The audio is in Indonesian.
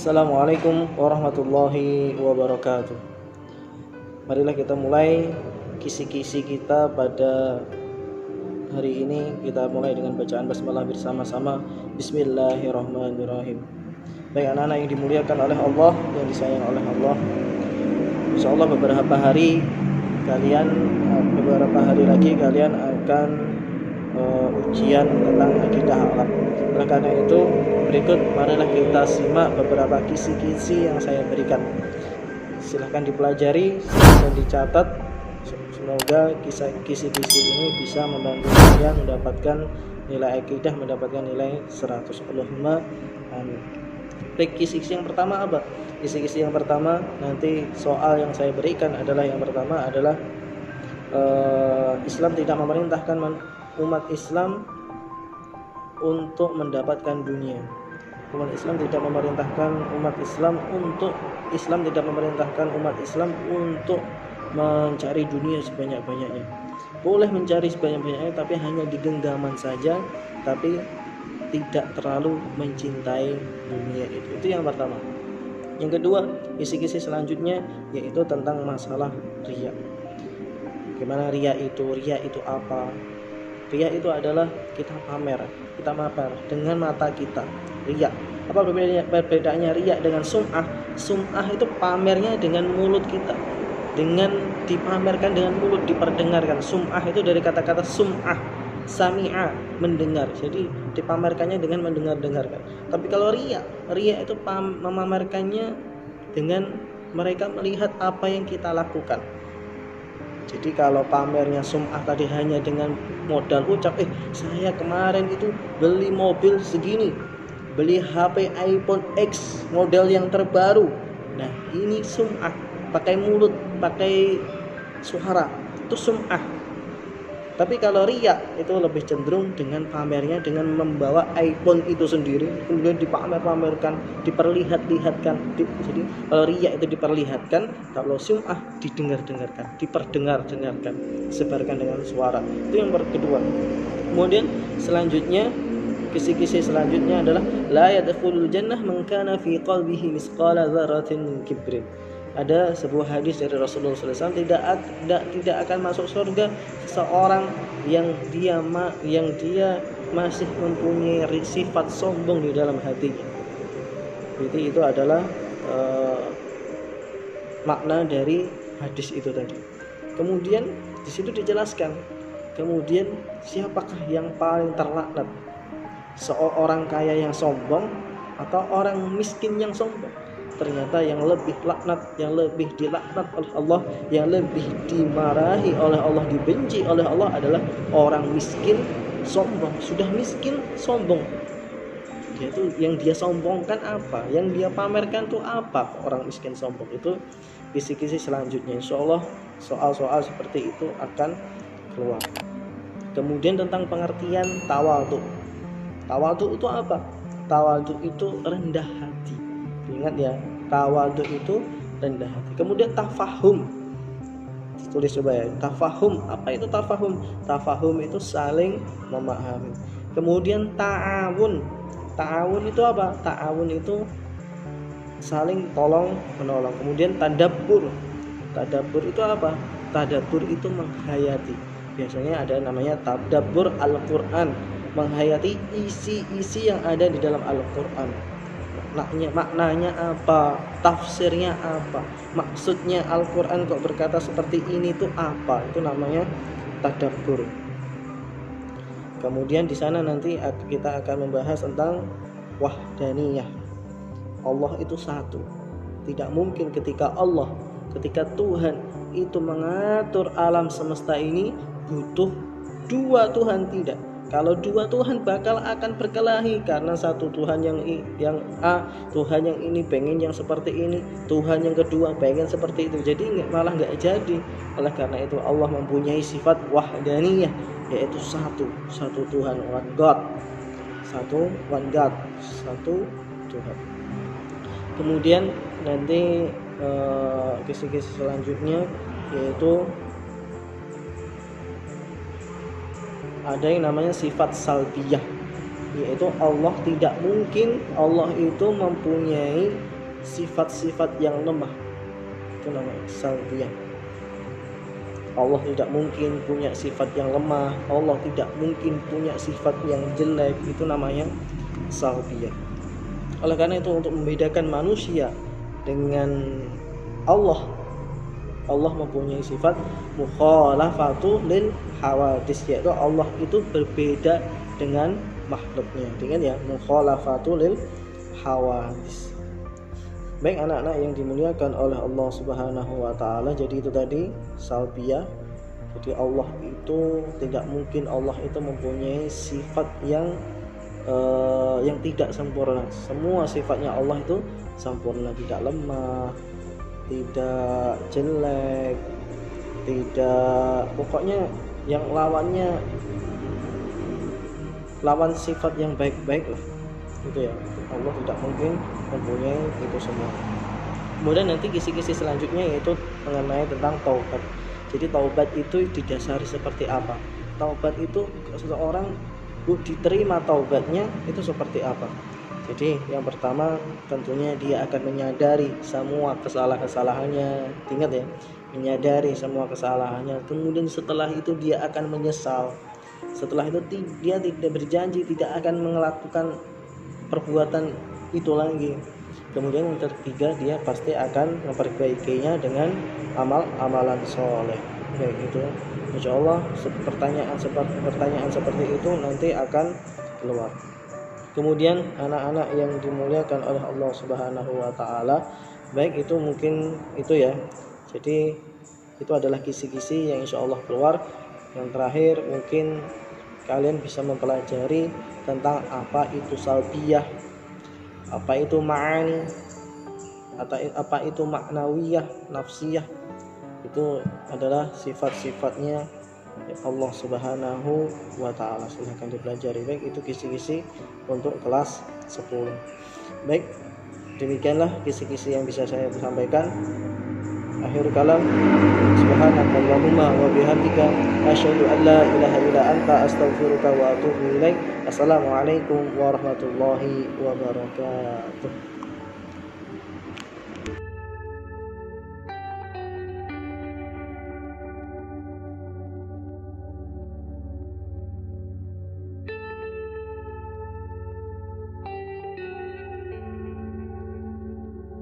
Assalamualaikum warahmatullahi wabarakatuh. Marilah kita mulai kisi-kisi kita pada hari ini. Kita mulai dengan bacaan basmalah bersama-sama. Bismillahirrahmanirrahim. Baik anak-anak yang dimuliakan oleh Allah, yang disayang oleh Allah, insyaallah beberapa hari lagi kalian akan ujian tentang akidah alam. Oleh karena itu, berikut marilah kita simak beberapa kisi-kisi yang saya berikan. Silahkan dipelajari dan dicatat. Semoga kisi-kisi ini bisa membantu kalian mendapatkan nilai akidah, mendapatkan nilai 115. Amin. Baik, kisi-kisi yang pertama apa? Kisi-kisi yang pertama, nanti soal yang saya berikan adalah yang pertama adalah Islam tidak memerintahkan umat Islam untuk mendapatkan dunia. Umat Islam tidak memerintahkan umat Islam untuk mencari dunia sebanyak-banyaknya. Boleh mencari sebanyak-banyaknya, tapi hanya di genggaman saja, tapi tidak terlalu mencintai dunia itu. Itu yang pertama. Yang kedua, kisi-kisi selanjutnya yaitu tentang masalah riya. Gimana riya itu? Riya itu apa? Riya itu adalah kita mamer dengan mata kita. Riya. Apa perbedaannya riya dengan sum'ah? Sum'ah itu pamernya dengan mulut kita, dengan dipamerkan dengan mulut, diperdengarkan. Sum'ah itu dari kata-kata sum'ah, sami'a, mendengar. Jadi dipamerkannya dengan mendengar-dengarkan. Tapi kalau riya itu memamerkannya dengan mereka melihat apa yang kita lakukan. Jadi kalau pamernya sum'ah tadi hanya dengan modal ucap, saya kemarin itu beli mobil segini, beli HP iPhone X model yang terbaru. Nah, ini sum'ah, pakai mulut, pakai suara, itu sum'ah. Tapi kalau riya itu lebih cenderung dengan pamernya, dengan membawa iPhone itu sendiri, kemudian dipamer-pamerkan, diperlihat-lihatkan. Jadi kalau riya itu diperlihatkan, kalau sum'ah didengar-dengarkan, diperdengar-dengarkan, disebarkan dengan suara. Itu yang kedua. Kemudian selanjutnya, kisi-kisi selanjutnya adalah la yadkhulul jannah man kana fi qalbihi misqala dzarratin min kibrin. Ada sebuah hadis dari Rasulullah SAW, tidak akan masuk surga seseorang yang dia masih mempunyai sifat sombong di dalam hatinya. Jadi itu adalah makna dari hadis itu tadi. Kemudian di situ dijelaskan, kemudian siapakah yang paling terlaknat? Seorang kaya yang sombong atau orang miskin yang sombong? Ternyata yang lebih laknat, yang lebih dilaknat oleh Allah, yang lebih dimarahi oleh Allah, dibenci oleh Allah adalah orang miskin sombong. Sudah miskin sombong, yaitu yang dia sombongkan apa, yang dia pamerkan itu apa? Orang miskin sombong. Itu kisi-kisi selanjutnya. Insyaallah soal-soal seperti itu akan keluar. Kemudian tentang pengertian tawadhu. Tawadhu itu apa? Tawadhu itu rendah hati. Ingat ya, tawadhu itu rendah hati. Kemudian tafahum. Tulis coba ya. Tafahum. Apa itu tafahum? Tafahum itu saling memahami. Kemudian ta'awun. Ta'awun itu apa? Ta'awun itu saling tolong menolong. Kemudian tadabbur. Tadabbur itu apa? Tadabbur itu menghayati. Biasanya ada namanya tadabbur Al-Qur'an, menghayati isi-isi yang ada di dalam Al-Qur'an. Maknanya apa, tafsirnya apa, maksudnya Al-Quran kok berkata seperti ini tuh apa, itu namanya tadabbur. Kemudian di sana nanti kita akan membahas tentang wahdaniyah. Allah itu satu. Tidak mungkin ketika Tuhan itu mengatur alam semesta ini butuh dua Tuhan, tidak. Kalau dua Tuhan bakal akan berkelahi karena satu Tuhan yang A, Tuhan yang ini pengen yang seperti ini, Tuhan yang kedua pengen seperti itu. Jadi malah nggak jadi. Oleh karena itu Allah mempunyai sifat wahdaniyah, yaitu satu Tuhan, one God, satu Tuhan. Kemudian nanti kisi-kisi selanjutnya yaitu ada yang namanya sifat salbiyah, yaitu Allah tidak mungkin Allah itu mempunyai sifat-sifat yang lemah, itu namanya salbiyah. Allah tidak mungkin punya sifat yang lemah, Allah tidak mungkin punya sifat yang jelek, itu namanya salbiyah. Oleh karena itu, untuk membedakan manusia dengan Allah, Allah mempunyai sifat mukhalafatu lil hawadis, yaitu Allah itu berbeda dengan makhluknya, dengan ya mukhalafatu lil hawadis. Baik anak-anak yang dimuliakan oleh Allah Subhanahu wa taala, jadi itu tadi salbiyah. Jadi Allah itu tidak mungkin Allah itu mempunyai sifat yang tidak sempurna. Semua sifatnya Allah itu sempurna, tidak lemah, tidak jelek, tidak, pokoknya yang lawan sifat yang baik-baik lah, gitu ya. Allah tidak mungkin mempunyai itu semua. Kemudian nanti kisi-kisi selanjutnya yaitu mengenai tentang taubat. Jadi taubat itu didasari seperti apa? Taubat itu seseorang diterima taubatnya itu seperti apa? Jadi yang pertama tentunya dia akan menyadari semua kesalahan-kesalahannya. Ingat ya, menyadari semua kesalahannya. Kemudian setelah itu dia akan menyesal. Setelah itu dia tidak berjanji tidak akan melakukan perbuatan itu lagi. Kemudian yang ketiga, dia pasti akan memperbaikinya dengan amalan soleh. Baik, itu insya Allah pertanyaan seperti itu nanti akan keluar. Kemudian anak-anak yang dimuliakan oleh Allah Subhanahu wa taala, baik itu mungkin itu ya. Jadi itu adalah kisi-kisi yang insya Allah keluar. Yang terakhir mungkin kalian bisa mempelajari tentang apa itu salbiyah, apa itu ma'ani, atau apa itu maknawiyah, nafsiyah. Itu adalah sifat-sifatnya Allah Subhanahu wa taala. Silahkan dipelajari. Baik, itu kisi-kisi untuk kelas 10. Baik, demikianlah kisi-kisi yang bisa saya sampaikan. Akhir kalam, subhanakallahumma wa bihamdika asyhadu an la ilaha illa anta astaghfiruka wa atubu ilaik. Assalamualaikum warahmatullahi wabarakatuh.